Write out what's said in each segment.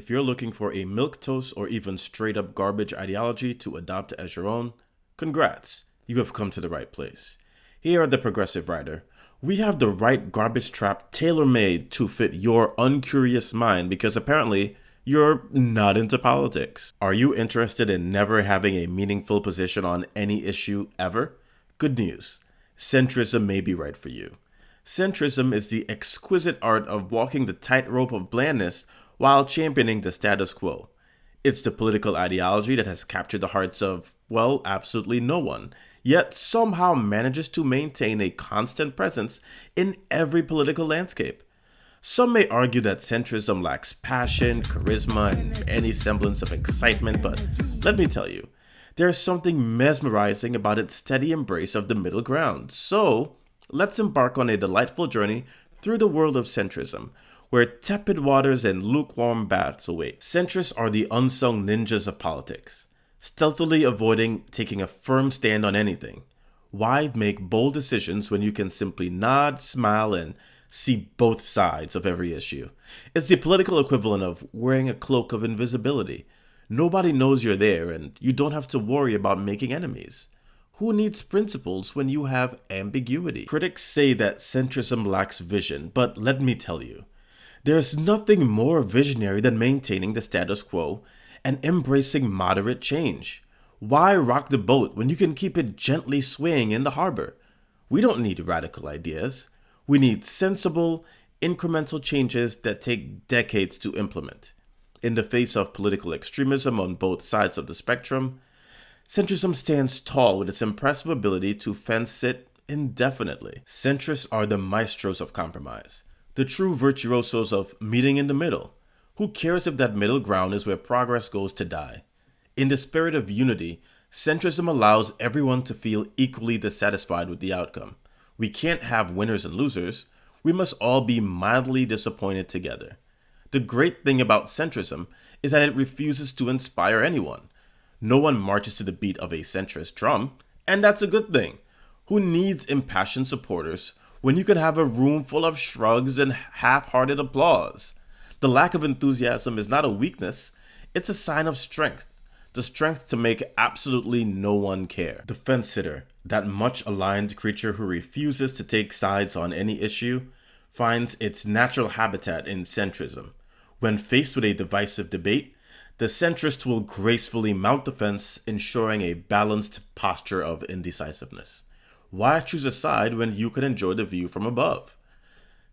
if you're looking for a milquetoast or even straight up garbage ideology to adopt as your own, congrats, you have come to the right place. Here at The Progressive Writer, we have the right garbage trap tailor-made to fit your uncurious mind because apparently you're not into politics. Are you interested in never having a meaningful position on any issue ever? Good news. Centrism may be right for you. Centrism is the exquisite art of walking the tightrope of blandness while championing the status quo. It's the political ideology that has captured the hearts of, well, absolutely no one, yet somehow manages to maintain a constant presence in every political landscape. Some may argue that centrism lacks passion, charisma, and any semblance of excitement, but let me tell you, there's something mesmerizing about its steady embrace of the middle ground. So, let's embark on a delightful journey through the world of centrism, where tepid waters and lukewarm baths await. Centrists are the unsung ninjas of politics, stealthily avoiding taking a firm stand on anything. Why make bold decisions when you can simply nod, smile, and see both sides of every issue? It's the political equivalent of wearing a cloak of invisibility. Nobody knows you're there, and you don't have to worry about making enemies. Who needs principles when you have ambiguity? Critics say that centrism lacks vision, but let me tell you, there's nothing more visionary than maintaining the status quo and embracing moderate change. Why rock the boat when you can keep it gently swaying in the harbor? We don't need radical ideas. We need sensible, incremental changes that take decades to implement. In the face of political extremism on both sides of the spectrum, centrism stands tall with its impressive ability to fence it indefinitely. Centrists are the maestros of compromise, the true virtuosos of meeting in the middle. Who cares if that middle ground is where progress goes to die? In the spirit of unity, centrism allows everyone to feel equally dissatisfied with the outcome. We can't have winners and losers. We must all be mildly disappointed together. The great thing about centrism is that it refuses to inspire anyone. No one marches to the beat of a centrist drum, and that's a good thing. Who needs impassioned supporters when you can have a room full of shrugs and half-hearted applause? The lack of enthusiasm is not a weakness, it's a sign of strength. The strength to make absolutely no one care. The fence-sitter, that much-aligned creature who refuses to take sides on any issue, finds its natural habitat in centrism. When faced with a divisive debate, the centrist will gracefully mount the fence, ensuring a balanced posture of indecisiveness. Why choose a side when you can enjoy the view from above?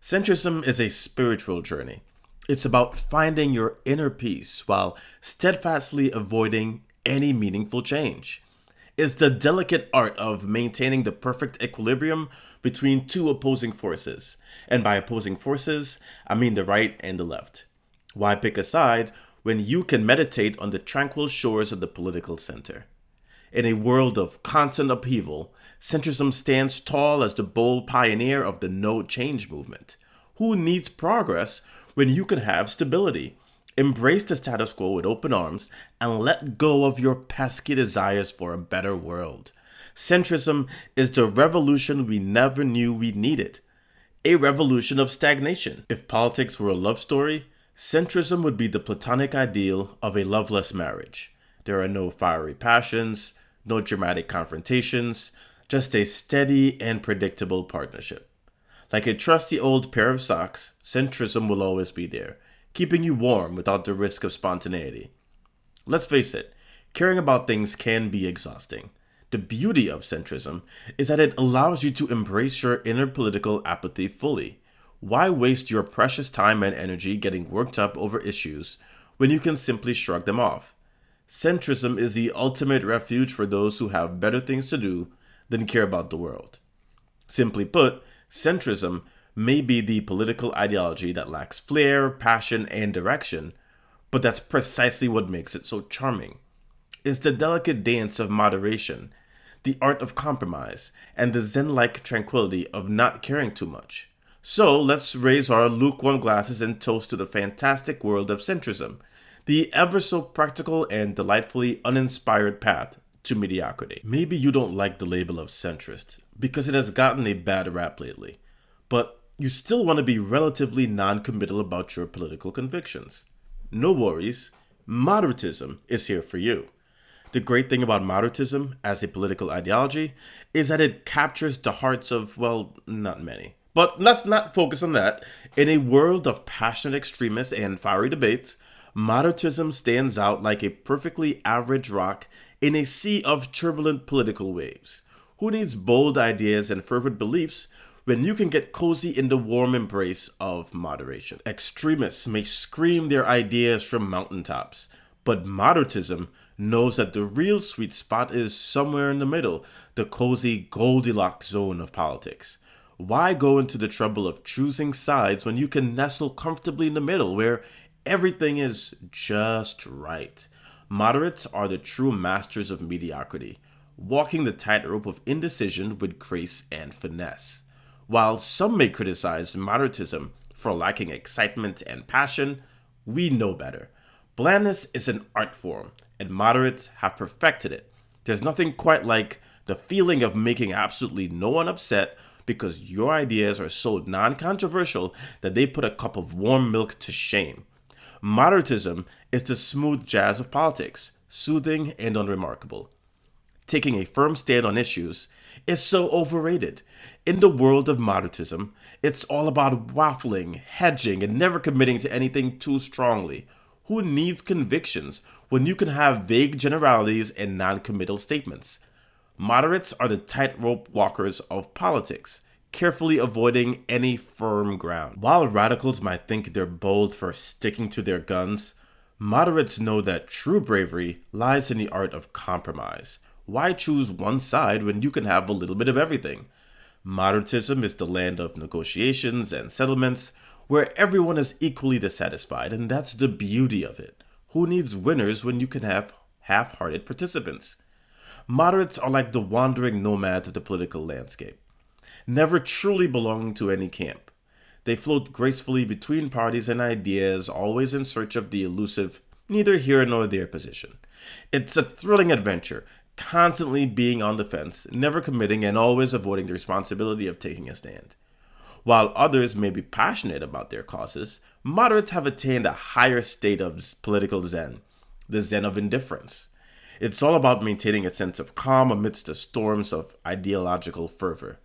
Centrism is a spiritual journey. It's about finding your inner peace while steadfastly avoiding any meaningful change. It's the delicate art of maintaining the perfect equilibrium between two opposing forces. And by opposing forces, I mean the right and the left. Why pick a side when you can meditate on the tranquil shores of the political center? In a world of constant upheaval, centrism stands tall as the bold pioneer of the no change movement. Who needs progress when you can have stability? Embrace the status quo with open arms and let go of your pesky desires for a better world. Centrism is the revolution we never knew we needed. A revolution of stagnation. If politics were a love story, centrism would be the platonic ideal of a loveless marriage. There are no fiery passions, no dramatic confrontations, just a steady and predictable partnership. Like a trusty old pair of socks, centrism will always be there, keeping you warm without the risk of spontaneity. Let's face it, caring about things can be exhausting. The beauty of centrism is that it allows you to embrace your inner political apathy fully. Why waste your precious time and energy getting worked up over issues when you can simply shrug them off? Centrism is the ultimate refuge for those who have better things to do than care about the world. Simply put, centrism may be the political ideology that lacks flair, passion, and direction, but that's precisely what makes it so charming. It's the delicate dance of moderation, the art of compromise, and the zen-like tranquility of not caring too much. So let's raise our lukewarm glasses and toast to the fantastic world of centrism, the ever so practical and delightfully uninspired path to mediocrity. Maybe you don't like the label of centrist because it has gotten a bad rap lately, but you still want to be relatively non-committal about your political convictions. no worries, moderatism is here for you. The great thing about moderatism as a political ideology is that it captures the hearts of, well, not many. But let's not focus on that. In a world of passionate extremists and fiery debates, moderatism stands out like a perfectly average rock in a sea of turbulent political waves. Who needs bold ideas and fervent beliefs when you can get cozy in the warm embrace of moderation? Extremists may scream their ideas from mountaintops, but moderatism knows that the real sweet spot is somewhere in the middle, the cozy Goldilocks zone of politics. Why go into the trouble of choosing sides when you can nestle comfortably in the middle where everything is just right? Moderates are the true masters of mediocrity, walking the tightrope of indecision with grace and finesse. While some may criticize moderatism for lacking excitement and passion, we know better. Blandness is an art form, and moderates have perfected it. There's nothing quite like the feeling of making absolutely no one upset because your ideas are so non-controversial that they put a cup of warm milk to shame. Moderatism is the smooth jazz of politics, soothing and unremarkable. Taking a firm stand on issues is so overrated. In the world of moderatism, it's all about waffling, hedging, and never committing to anything too strongly. Who needs convictions when you can have vague generalities and non-committal statements? Moderates are the tightrope walkers of politics, carefully avoiding any firm ground. While radicals might think they're bold for sticking to their guns, moderates know that true bravery lies in the art of compromise. Why choose one side when you can have a little bit of everything? Moderatism is the land of negotiations and settlements where everyone is equally dissatisfied, and that's the beauty of it. Who needs winners when you can have half-hearted participants? Moderates are like the wandering nomads of the political landscape, never truly belonging to any camp. They float gracefully between parties and ideas, always in search of the elusive neither here nor there position. It's a thrilling adventure, constantly being on the fence, never committing, and always avoiding the responsibility of taking a stand. While others may be passionate about their causes, moderates have attained a higher state of political zen, the zen of indifference. It's all about maintaining a sense of calm amidst the storms of ideological fervor.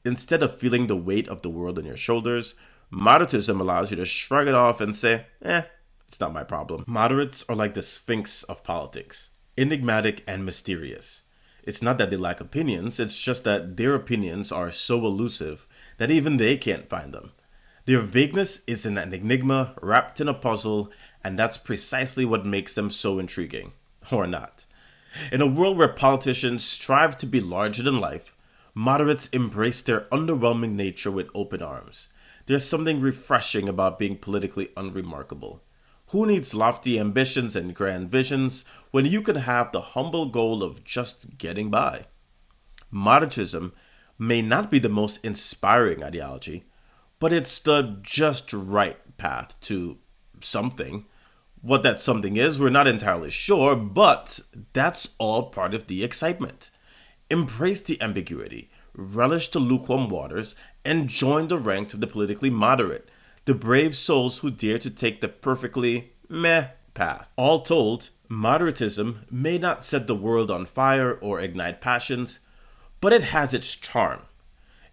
Instead of feeling the weight of the world on your shoulders, moderatism allows you to shrug it off and say, it's not my problem. Moderates are like the sphinx of politics, enigmatic and mysterious. It's not that they lack opinions, it's just that their opinions are so elusive that even they can't find them. Their vagueness is an enigma wrapped in a puzzle, and that's precisely what makes them so intriguing. Or not. In a world where politicians strive to be larger than life, moderates embrace their underwhelming nature with open arms. There's something refreshing about being politically unremarkable. Who needs lofty ambitions and grand visions when you can have the humble goal of just getting by? Moderatism may not be the most inspiring ideology, but it's the just right path to something. What that something is, we're not entirely sure, but that's all part of the excitement. Embrace the ambiguity, relish the lukewarm waters, and join the ranks of the politically moderate, the brave souls who dare to take the perfectly meh path. All told, moderatism may not set the world on fire or ignite passions, but it has its charm.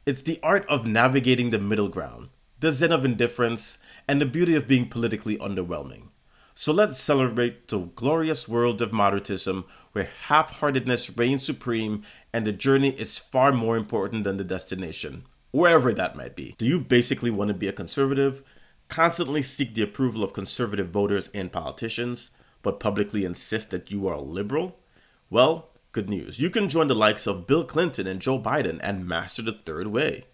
It's the art of navigating the middle ground, the zen of indifference, and the beauty of being politically underwhelming. So let's celebrate the glorious world of moderatism where half-heartedness reigns supreme and the journey is far more important than the destination, wherever that might be. Do you basically want to be a conservative, constantly seek the approval of conservative voters and politicians, but publicly insist that you are a liberal? Well, good news. You can join the likes of Bill Clinton and Joe Biden and master the third way.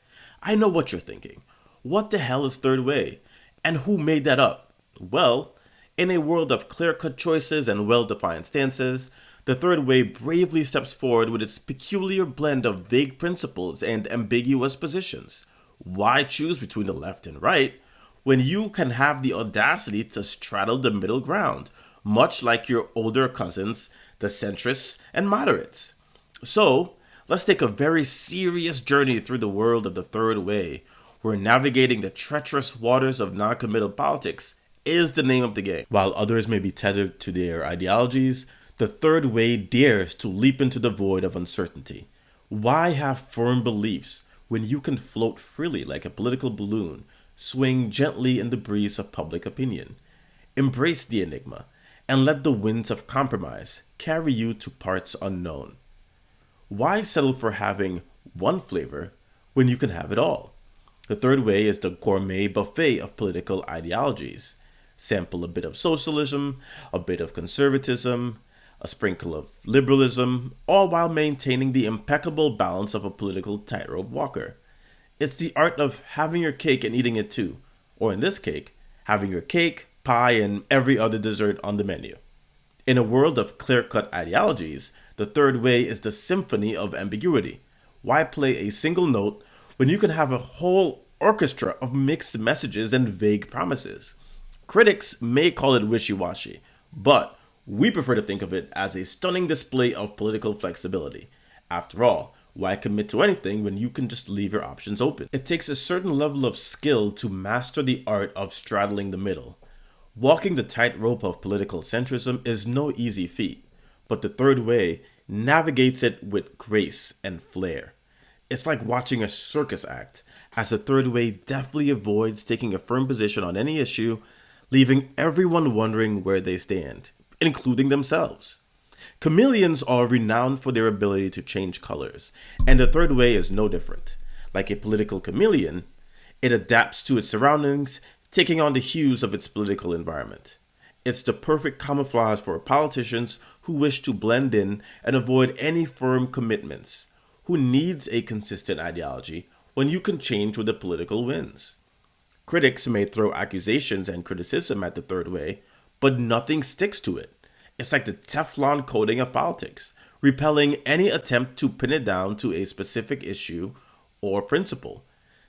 I know what you're thinking. What the hell is third way? And who made that up? Well, in a world of clear-cut choices and well-defined stances, the third way bravely steps forward with its peculiar blend of vague principles and ambiguous positions. Why choose between the left and right when you can have the audacity to straddle the middle ground, much like your older cousins, the centrists and moderates? So, let's take a very serious journey through the world of the third way. We're navigating the treacherous waters of non-committal politics is the name of the game. While others may be tethered to their ideologies, the third way dares to leap into the void of uncertainty. Why have firm beliefs when you can float freely like a political balloon, swing gently in the breeze of public opinion? Embrace the enigma and let the winds of compromise carry you to parts unknown. Why settle for having one flavor when you can have it all? The third way is the gourmet buffet of political ideologies. Sample a bit of socialism, a bit of conservatism, a sprinkle of liberalism, all while maintaining the impeccable balance of a political tightrope walker. It's the art of having your cake and eating it too, or in this case, having your cake, pie, and every other dessert on the menu. In a world of clear-cut ideologies, the third way is the symphony of ambiguity. Why play a single note when you can have a whole orchestra of mixed messages and vague promises? Critics may call it wishy-washy, but we prefer to think of it as a stunning display of political flexibility. After all, why commit to anything when you can just leave your options open? It takes a certain level of skill to master the art of straddling the middle. Walking the tightrope of political centrism is no easy feat, but the third way navigates it with grace and flair. It's like watching a circus act, as the third way deftly avoids taking a firm position on any issue, leaving everyone wondering where they stand, including themselves. Chameleons are renowned for their ability to change colors, and the third way is no different. Like a political chameleon, it adapts to its surroundings, taking on the hues of its political environment. It's the perfect camouflage for politicians who wish to blend in and avoid any firm commitments. Who needs a consistent ideology when you can change with the political winds? Critics may throw accusations and criticism at the third way, but nothing sticks to it. It's like the Teflon coating of politics, repelling any attempt to pin it down to a specific issue or principle.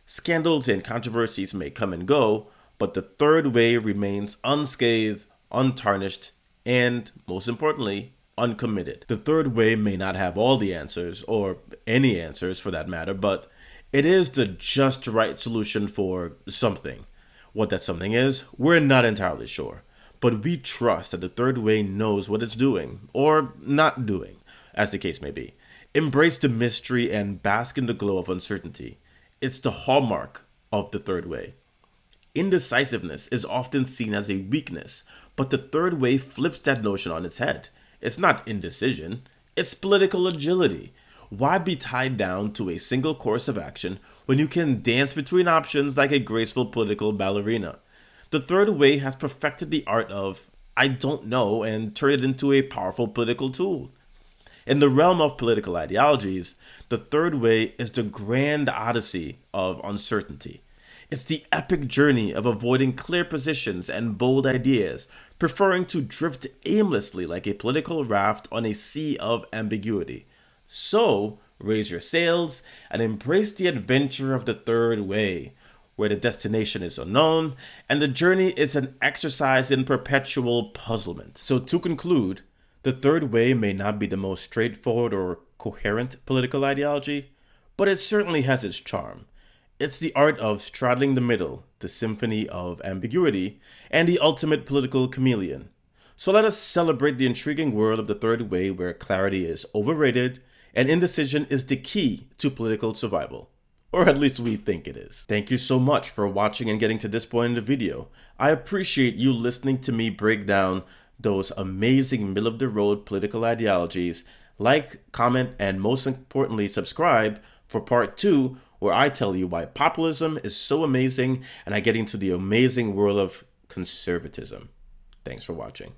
Scandals and controversies may come and go, but the third way remains unscathed, untarnished, and, most importantly, uncommitted. The third way may not have all the answers, or any answers for that matter, but it is the just right solution for something. What that something is, we're not entirely sure, but we trust that the third way knows what it's doing, or not doing, as the case may be. Embrace the mystery and bask in the glow of uncertainty. It's the hallmark of the third way. Indecisiveness is often seen as a weakness, but the third way flips that notion on its head. It's not indecision, it's political agility. Why be tied down to a single course of action when you can dance between options like a graceful political ballerina? The third way has perfected the art of, I don't know, and turned it into a powerful political tool. In the realm of political ideologies, the third way is the grand odyssey of uncertainty. It's the epic journey of avoiding clear positions and bold ideas, preferring to drift aimlessly like a political raft on a sea of ambiguity. So, raise your sails and embrace the adventure of the third way, where the destination is unknown and the journey is an exercise in perpetual puzzlement. So to conclude, the third way may not be the most straightforward or coherent political ideology, but it certainly has its charm. It's the art of straddling the middle, the symphony of ambiguity, and the ultimate political chameleon. So let us celebrate the intriguing world of the third way, where clarity is overrated and indecision is the key to political survival. Or at least we think it is. Thank you so much for watching and getting to this point in the video. I appreciate you listening to me break down those amazing middle-of-the-road political ideologies. Like, comment, and most importantly, subscribe for part 2, where I tell you why populism is so amazing and I get into the amazing world of conservatism. Thanks for watching.